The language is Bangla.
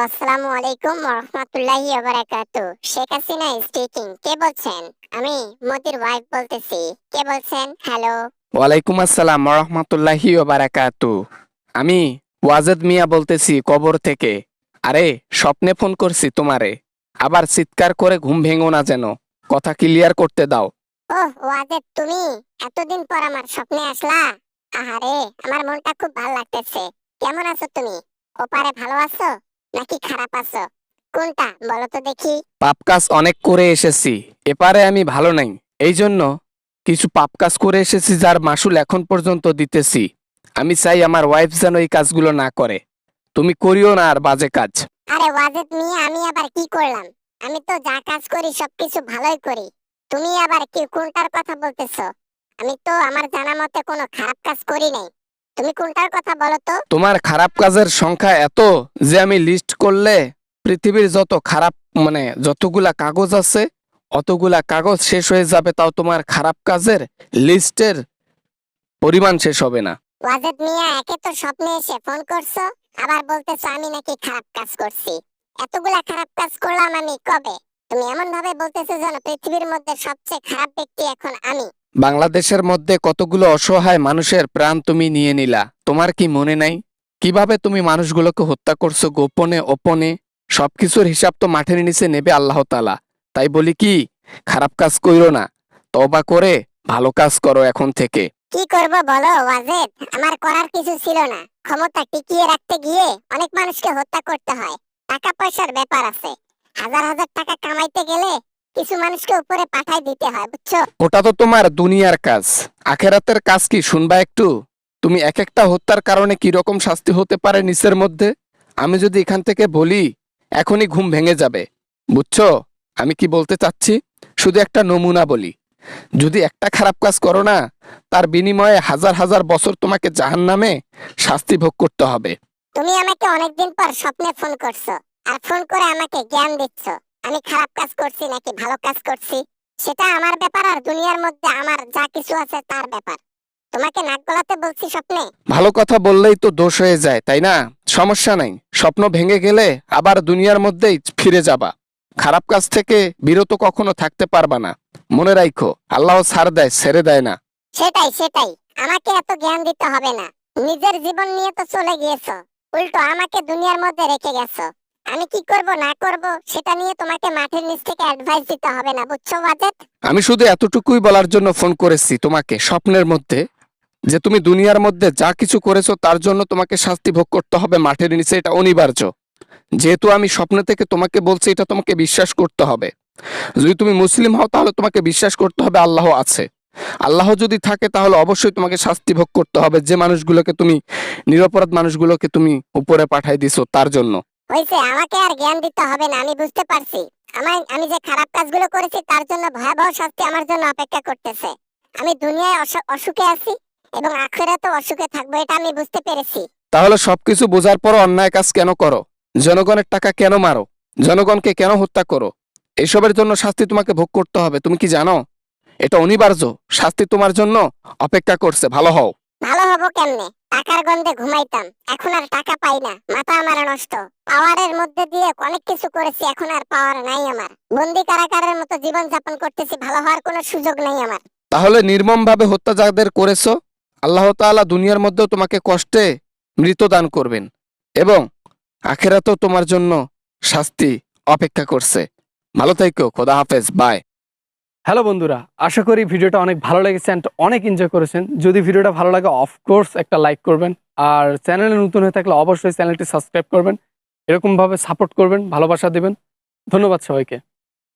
আসসালামু আলাইকুম ওয়া রাহমাতুল্লাহি ওয়া বারাকাতুহু। শেখ হাসিনা স্পিকিং। কে বলছেন? আমি মোদির ওয়াইফ বলতেছি। কে বলছেন? হ্যালো। ওয়ালাইকুম আসসালাম রহমতুল্লাহি ওয়া বারাকাতু। আমি ওয়াজেদ মিয়া বলতেছি কবর থেকে। আরে স্বপ্নে ফোন করছি তোমারে, আবার চিৎকার করে ঘুম ভেঙো না যেন, কথা ক্লিয়ার করতে দাও। ওহ ওয়াজেদ, তুমি এতদিন পর আমার স্বপ্নে আসলা। আহারে, আমার মনটা খুব ভালো লাগতেছে। কেমন আছো তুমি? ওপারে ভালো আছো নাকি খারাপ আছো? কোনটা বলো তো দেখি। পাপ কাজ অনেক করে এসেছি, এপারে আমি ভালো নাই। এই জন্য কিছু পাপ কাজ করে এসেছি যার মাসুল এখন পর্যন্ত দিতেছি। আমি চাই আমার ওয়াইফ যেন এই কাজগুলো না করে। তুমি করিও না আর বাজে কাজ। আরে ওয়াজেদ মিয়া, আমি আবার কি করলাম? আমি তো যা কাজ করি সবকিছু ভালোই করি। তুমি আবার কি কোনটার কথা বলতেছো? আমি তো আমার জানা মতে কোনো খারাপ কাজ করি নাই। তুমি কোনটার কথা বলো তো? তোমার খারাপ কাজের সংখ্যা এত যে আমি লিস্ট করলে পৃথিবীর যত খারাপ যতগুলা কাগজ আছে অতগুলা কাগজ শেষ হয়ে যাবে, তাও তোমার খারাপ কাজের লিস্টের পরিমাণ শেষ হবে না। ওয়াজেদ মিয়া, একে তো স্বপ্নে এসে ফোন করছো, আবার বলতেছো আমি নাকি খারাপ কাজ করছি। এতগুলা খারাপ কাজ করলাম আমি কবে? তুমি এমন ভাবে বলতেছো যেন পৃথিবীর মধ্যে সবচেয়ে খারাপ ব্যক্তি এখন আমি। বাংলাদেশের মধ্যে কতগুলো অসহায় মানুষের প্রাণ তুমি নিয়ে নিলা, তোমার কি মনে নাই? কিভাবে তুমি মানুষগুলোকে হত্যা করছো গোপনে ওপনে? সবকিছুর হিসাব তো মাঠের নিচে নেবে আল্লাহ তাআলা। তাই বলি কি, খারাপ কাজ কইরো না, তওবা করে ভালো কাজ করো এখন থেকে। কি করব বলো ওয়াজেদ? আমার করার কিছু ছিল না। ক্ষমতা টিকিয়ে রাখতে গিয়ে অনেক মানুষকে হত্যা করতে হয়। টাকা পয়সার ব্যাপার আছে। হাজার হাজার টাকা কামাইতে গেলে কিছু মানুষকে উপরে পাঠাই দিতে হয়, বুঝছো? ওটা তো তোমার দুনিয়ার কাজ। আখেরাতের কাজ কি শুনবা একটু? তুমি এক একটা হত্যার কারণে কি রকম শাস্তি হতে পারে নিচের মধ্যে, আমি যদি এখান থেকে বলি এখনই ঘুম ভেঙে যাবে। বুঝছো আমি কি বলতে চাচ্ছি? শুধু একটা নমুনা বলি, যদি একটা খারাপ কাজ করো না, তার বিনিময়ে হাজার হাজার বছর তোমাকে জাহান্নামে শাস্তি ভোগ করতে হবে। তুমি আমাকে অনেকদিন পর স্বপ্নে ফোন করছো, আর ফোন করে আমাকে জ্ঞান দিচ্ছ। আমি খারাপ কাজ করছি নাকি ভালো কাজ করছি সেটা আমার ব্যাপার, আর দুনিয়ার মধ্যে আমার যা কিছু আছে তার ব্যাপার। তোমাকে নাক গলাতে বলছি স্বপ্নে? ভালো কথা বললেই তো দোষ হয়ে যায়, তাই না? সমস্যা নাই, স্বপ্ন ভেঙে গেলে আবার দুনিয়ার মধ্যেই ফিরে যাবা। খারাপ কাজ থেকে বিরত কখনো থাকতে পারবা না। মনে রাখো, আল্লাহ ছাড় দেয়, ছেড়ে দেয় না। সেটাই সেটাই, আমাকে এত জ্ঞান দিতে হবে না। নিজের জীবন নিয়ে তো চলে গিয়েছো, উল্টো আমাকে দুনিয়ার মধ্যে রেখে গেছো। আমি কি করব না করব সেটা নিয়ে তোমাকে মাঠের নিচ থেকে অ্যাডভাইস দিতে হবে না, বুঝছো ওয়াজেদ? আমি শুধু এতটুকুই বলার জন্য ফোন করেছি তোমাকে স্বপ্নের মধ্যে, যে তুমি দুনিয়ার মধ্যে যা কিছু করেছো তার জন্য তোমাকে শাস্তি ভোগ করতে হবে মাঠের নিচে, এটা অনিবার্য। যেহেতু আমি স্বপ্ন থেকে তোমাকে বলছি, এটা তোমাকে বিশ্বাস করতে হবে। যদি তুমি মুসলিম হও তাহলে তোমাকে বিশ্বাস করতে হবে আল্লাহ আছে। আল্লাহ যদি থাকে তাহলে অবশ্যই তোমাকে শাস্তি ভোগ করতে হবে, যে মানুষগুলোকে তুমি, নিরপরাধ মানুষগুলোকে তুমি উপরে পাঠাই দিছো তার জন্য। হইছে, আমাকে আর জ্ঞান দিতে হবে না, আমি বুঝতে পারছি। আমি যে খারাপ কাজগুলো করেছি তার জন্য ভয়াবহ শাস্তি আমার জন্য অপেক্ষা করতেছে। আমি দুনিয়ায় অসুখে আছি এবং আখিরাতেও অসুখে থাকবো, এটা আমি বুঝতে পেরেছি। তাহলে সবকিছু বোঝার পর অন্যায় কাজ কেন করো? জনগণের টাকা কেন মারো? জনগণকে কেন হত্যা করো? এসবের জন্য শাস্তি তোমাকে ভোগ করতে হবে, তুমি কি জানো? এটা অনিবার্য, শাস্তি তোমার জন্য অপেক্ষা করছে, ভালো হও। ভালো হবো কেমনে? টাকার গন্ধে ঘুমাইতাম, এখন আর টাকা পাই না, মাথা আমার নষ্ট। পাওয়ারের মধ্যে দিয়ে অনেক কিছু করেছি, এখন আর পাওয়ার নাই আমার। বন্দি কারাগারের মতো জীবন যাপন করতেছি, ভালো হওয়ার কোনো সুযোগ নাই আমার। তাহলে নির্মমভাবে হত্যা যাদের করেছো, আল্লাহ তাআলা দুনিয়ার মধ্যেও তোমাকে কষ্টে মৃত্যু দান করবেন এবং আখিরাতেও তোমার জন্য শাস্তি অপেক্ষা করছে। ভালো থেকো, খোদা হাফেজ, বাই। হ্যালো বন্ধুরা, আশা করি ভিডিওটা অনেক ভালো লেগেছে অ্যান্ড অনেক এনজয় করেছেন। যদি ভিডিওটা ভালো লাগে অফকোর্স একটা লাইক করবেন, আর চ্যানেলে নতুন হয়ে থাকলে অবশ্যই চ্যানেলটি সাবস্ক্রাইব করবেন। এরকমভাবে সাপোর্ট করবেন, ভালোবাসা দেবেন। ধন্যবাদ সবাইকে।